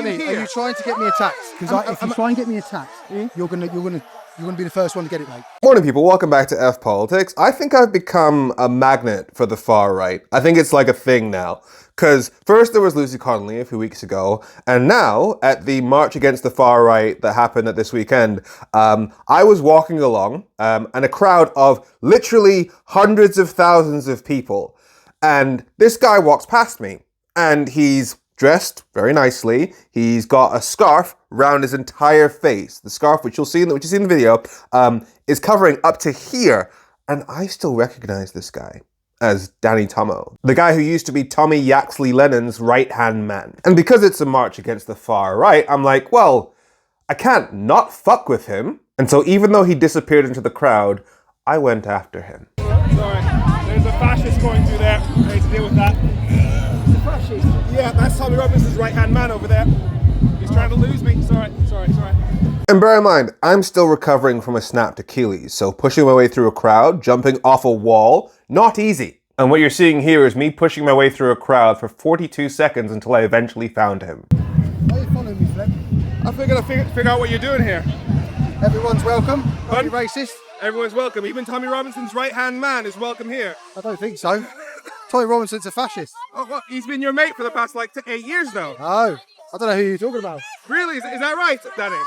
are you here? Are you trying to get me attacked? Because if you try and get me attacked, you're gonna be the first one to get it, mate. Morning, people. Welcome back to F Politics. I think I've become a magnet for the far right. I think it's like a thing now. Because first there was Lucy Connolly a few weeks ago, and now at the march against the far right that happened at this weekend, I was walking along and a crowd of literally hundreds of thousands of people, and this guy walks past me, and he's dressed very nicely. He's got a scarf around his entire face. The scarf, which you see in the video, is covering up to here, and I still recognize this guy as Danny Tommo, the guy who used to be Tommy Yaxley Lennon's right-hand man. And because it's a march against the far right, I'm like, well, I can't not fuck with him. And so even though he disappeared into the crowd, I went after him. Sorry, there's a fascist going through there. I need to deal with that. It's a fascist? Yeah, that's Tommy Robinson's right-hand man over there. He's trying to lose me. Sorry. And bear in mind, I'm still recovering from a snapped Achilles, so pushing my way through a crowd, jumping off a wall, not easy. And what you're seeing here is me pushing my way through a crowd for 42 seconds until I eventually found him. Why are you following me, Flip? I figured I'd figure out what you're doing here. Everyone's welcome. Are you racist? Everyone's welcome. Even Tommy Robinson's right-hand man is welcome here. I don't think so. Tommy Robinson's a fascist. Oh, well, he's been your mate for the past, 8 years now. Oh, I don't know who you're talking about. Really? Is that right, Danny?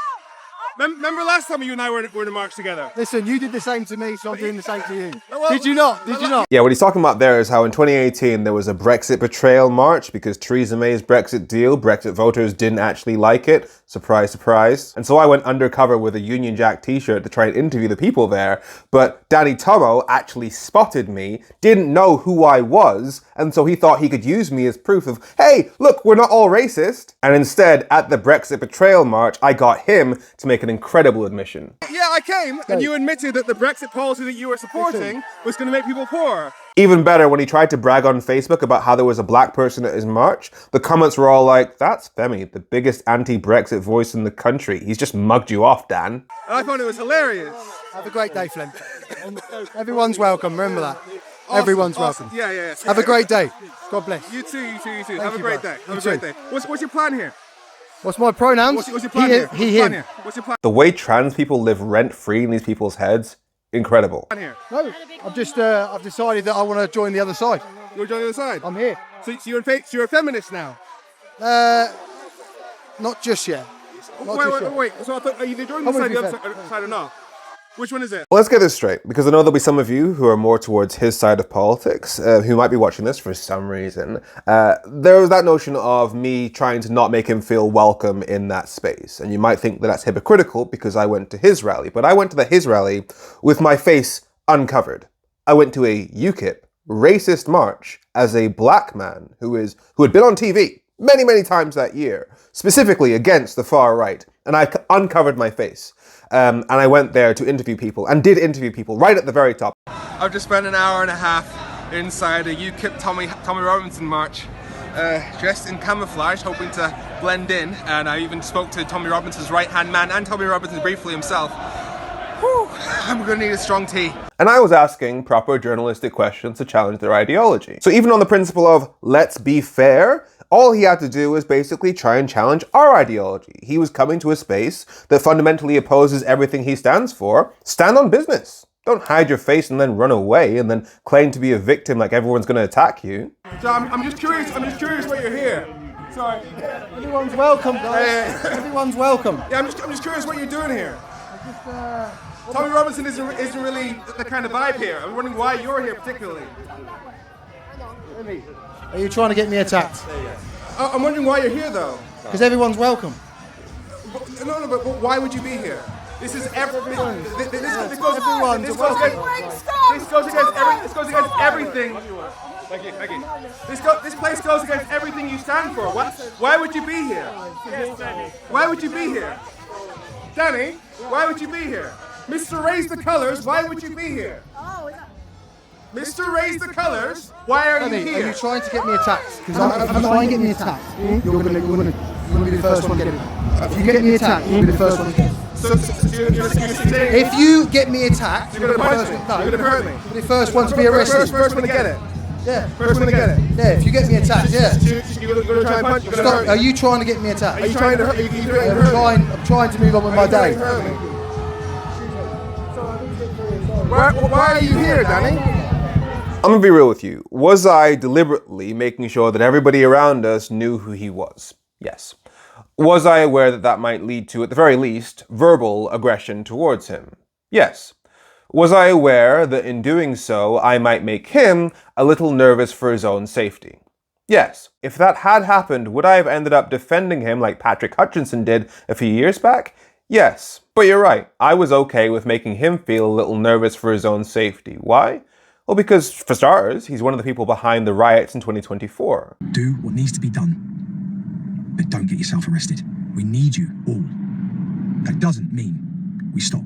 Remember last time you and I were in a march together? Listen, you did the same to me, so I'm doing the same to you. Well, Did you not? Yeah, what he's talking about there is how in 2018 there was a Brexit betrayal march because Theresa May's Brexit deal, Brexit voters didn't actually like it. Surprise, surprise. And so I went undercover with a Union Jack t-shirt to try and interview the people there. But Danny Tommo actually spotted me, didn't know who I was, and so he thought he could use me as proof of, hey, look, we're not all racist. And instead, at the Brexit betrayal march, I got him to make an incredible admission. Yeah, I came, and you admitted that the Brexit policy that you were supporting was going to make people poorer. Even better, when he tried to brag on Facebook about how there was a black person at his march, the comments were all like, that's Femi, the biggest anti-Brexit voice in the country. He's just mugged you off, Dan. And I found it was hilarious. Have a great day, Flem. Everyone's welcome, remember that. Awesome, Everyone's welcome. Yeah. Have a great day. God bless. You too. Have a you, great bro. day. You Have a great too. day. What's your plan here? What's my pronouns? What's your plan here? He, him. What's your plan The way trans people live rent-free in these people's heads, incredible. here? No, I've decided that I want to join the other side. You're joining the other side? I'm here. So you're a feminist now? Not just yet. Wait. So I thought, are you joining the other side or not? Which one is it? Well, let's get this straight, because I know there'll be some of you who are more towards his side of politics, who might be watching this for some reason. There was that notion of me trying to not make him feel welcome in that space. And you might think that that's hypocritical because I went to his rally. But I went to his rally with my face uncovered. I went to a UKIP racist march as a black man who had been on TV many, many times that year, specifically against the far right. And I uncovered my face. And I went there to interview people, and did interview people right at the very top. I've just spent an hour and a half inside a UKIP Tommy Robinson march, dressed in camouflage, hoping to blend in. And I even spoke to Tommy Robinson's right-hand man and Tommy Robinson briefly himself. Whew, I'm gonna need a strong tea. And I was asking proper journalistic questions to challenge their ideology. So even on the principle of let's be fair, all he had to do was basically try and challenge our ideology. He was coming to a space that fundamentally opposes everything he stands for. Stand on business. Don't hide your face and then run away and then claim to be a victim like everyone's going to attack you. So I'm just curious why you're here. Sorry. Everyone's welcome, guys. Everyone's welcome. Yeah, I'm just curious what you're doing here. Tommy Robinson isn't really the kind of vibe here. I'm wondering why you're here particularly. Are you trying to get me attacked? I'm wondering why you're here though. Because everyone's welcome. No, but why would you be here? This is everything. This goes against everything. Thank you. This place goes against everything you stand for. Why would you be here? Why would you be here? Danny, why would you be here? Mr. Raise the Colors, why would you be here? Mr. Raise the Colors, why are you here? Are you trying to get me attacked? Because if you try and get me attacked, you're going to be the first one to get it. If you get me attacked, you'll be the first one to get it. So you're saying if you get me attacked, you're going to punch me, you're going to hurt me. You're the first one to be arrested. First one to get it. Yeah. First one to get it. Yeah, if you get me attacked, yeah. You're gonna try and punch. You're gonna Stop. hurt Are me. you trying to get me attacked? Are you trying to hurt me? I'm trying to move on with my day. Why are you here, Danny? I'm gonna be real with you. Was I deliberately making sure that everybody around us knew who he was? Yes. Was I aware that that might lead to, at the very least, verbal aggression towards him? Yes. Was I aware that in doing so, I might make him a little nervous for his own safety? Yes. If that had happened, would I have ended up defending him like Patrick Hutchinson did a few years back? Yes. But you're right, I was okay with making him feel a little nervous for his own safety. Why? Well, because, for starters, he's one of the people behind the riots in 2024. Do what needs to be done, but don't get yourself arrested. We need you all. That doesn't mean we stop.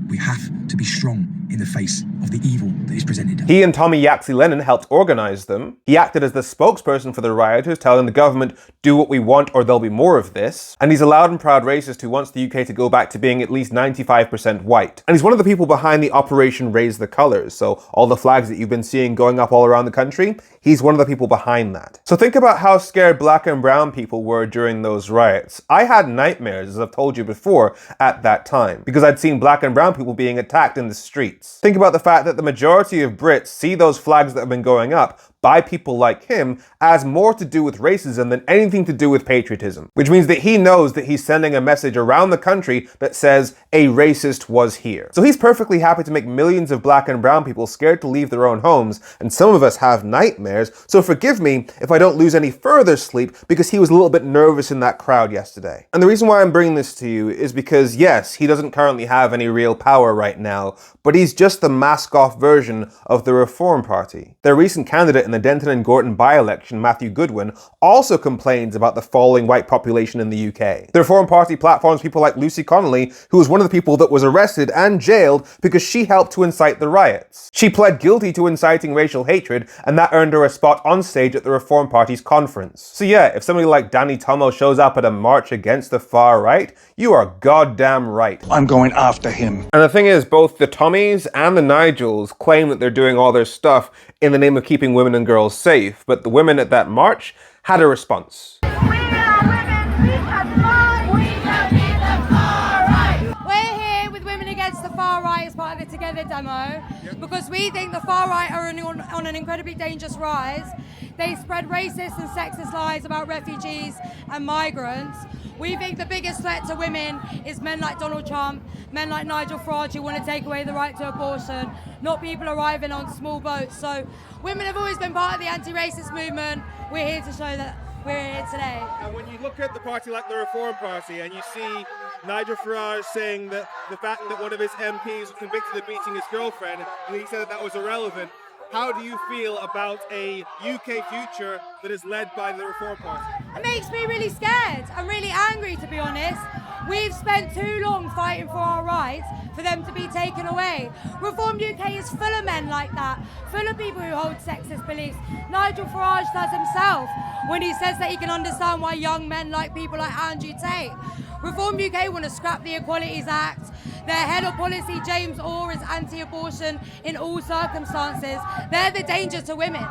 We have to be strong in the face of the evil that is presented. He and Tommy Yaxley-Lennon helped organize them. He acted as the spokesperson for the rioters, telling the government, do what we want or there'll be more of this. And he's a loud and proud racist who wants the UK to go back to being at least 95% white. And he's one of the people behind the Operation Raise the Colours, so all the flags that you've been seeing going up all around the country, he's one of the people behind that. So think about how scared black and brown people were during those riots. I had nightmares, as I've told you before, at that time, because I'd seen black and brown people being attacked in the streets. Think about the fact that the majority of Brits see those flags that have been going up by people like him as more to do with racism than anything to do with patriotism. Which means that he knows that he's sending a message around the country that says a racist was here. So he's perfectly happy to make millions of black and brown people scared to leave their own homes, and some of us have nightmares, so forgive me if I don't lose any further sleep because he was a little bit nervous in that crowd yesterday. And the reason why I'm bringing this to you is because yes, he doesn't currently have any real power right now, but he's just the mask-off version of the Reform Party. Their recent candidate in the Denton and Gorton by-election, Matthew Goodwin, also complains about the falling white population in the UK. The Reform Party platforms people like Lucy Connolly, who was one of the people that was arrested and jailed because she helped to incite the riots. She pled guilty to inciting racial hatred, and that earned her a spot on stage at the Reform Party's conference. So yeah, if somebody like Danny Tommo shows up at a march against the far right, you are goddamn right. I'm going after him. And the thing is, both the Tommies and the Nigels claim that they're doing all their stuff in the name of keeping women and girls safe, but the women at that march had a response. We are women, we can fly, we can be the far right. We're here with Women Against the Far Right as part of the Together demo, because we think the far right are on an incredibly dangerous rise. They spread racist and sexist lies about refugees and migrants. We think the biggest threat to women is men like Donald Trump, men like Nigel Farage who want to take away the right to abortion, not people arriving on small boats. So women have always been part of the anti-racist movement. We're here to show that we're here today. And when you look at the party like the Reform Party and you see Nigel Farage saying that the fact that one of his MPs was convicted of beating his girlfriend and he said that was irrelevant, how do you feel about a UK future that is led by the Reform Party? It makes me really scared. I'm really angry, to be honest. We've spent too long fighting for our rights for them to be taken away. Reform UK is full of men like that, full of people who hold sexist beliefs. Nigel Farage does himself when he says that he can understand why young men like people like Andrew Tate. Reform UK want to scrap the Equalities Act. Their head of policy, James Orr, is anti-abortion in all circumstances. They're the danger to women.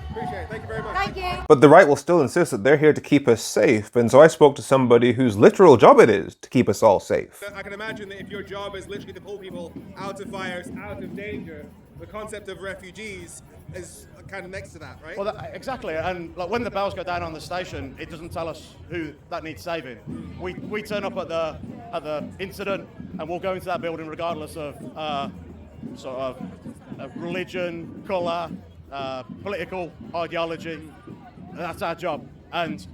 Appreciate it. Thank you very much. Thank you. But the right will still insist that they're here to keep us safe, and so I spoke to somebody whose literal job it is to keep us all safe. I can imagine that if your job is literally to pull people out of fires, out of danger, the concept of refugees is kind of next to that, right? Well, exactly. And like when the bells go down on the station, it doesn't tell us who that needs saving. We turn up at the incident, and we'll go into that building regardless of religion, colour, political ideology. That's our job. And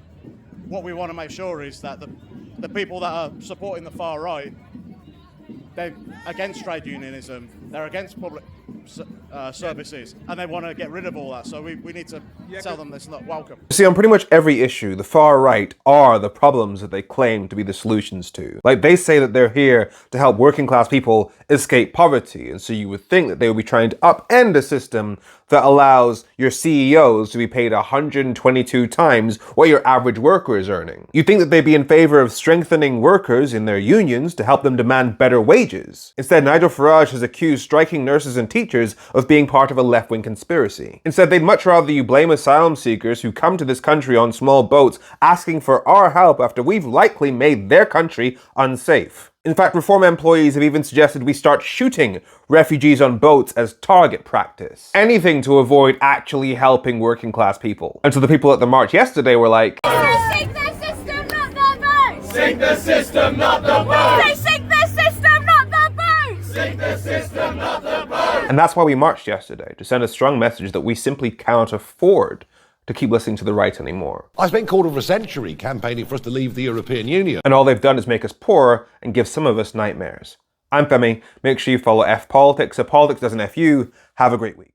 what we want to make sure is that the people that are supporting the far right, they're against trade unionism, they're against public services, and they want to get rid of all that. So we need to tell them that's not welcome. See, on pretty much every issue, the far right are the problems that they claim to be the solutions to. Like, they say that they're here to help working class people escape poverty, and so you would think that they would be trying to upend a system that allows your CEOs to be paid 122 times what your average worker is earning. You'd think that they'd be in favor of strengthening workers in their unions to help them demand better wages. Instead, Nigel Farage has accused striking nurses and teachers of being part of a left-wing conspiracy. Instead, they'd much rather you blame asylum seekers who come to this country on small boats asking for our help after we've likely made their country unsafe. In fact, Reform employees have even suggested we start shooting refugees on boats as target practice. Anything to avoid actually helping working class people. And so the people at the march yesterday were like, Sink the system, not the boat! Sink the system, not the boat! They sink the system, not the boat! Sink the system, not the boat! and that's why we marched yesterday, to send a strong message that we simply cannot afford to keep listening to the right anymore. I spent a quarter of a century campaigning for us to leave the European Union. And all they've done is make us poorer and give some of us nightmares. I'm Femi. Make sure you follow F Politics so politics doesn't F you. Have a great week.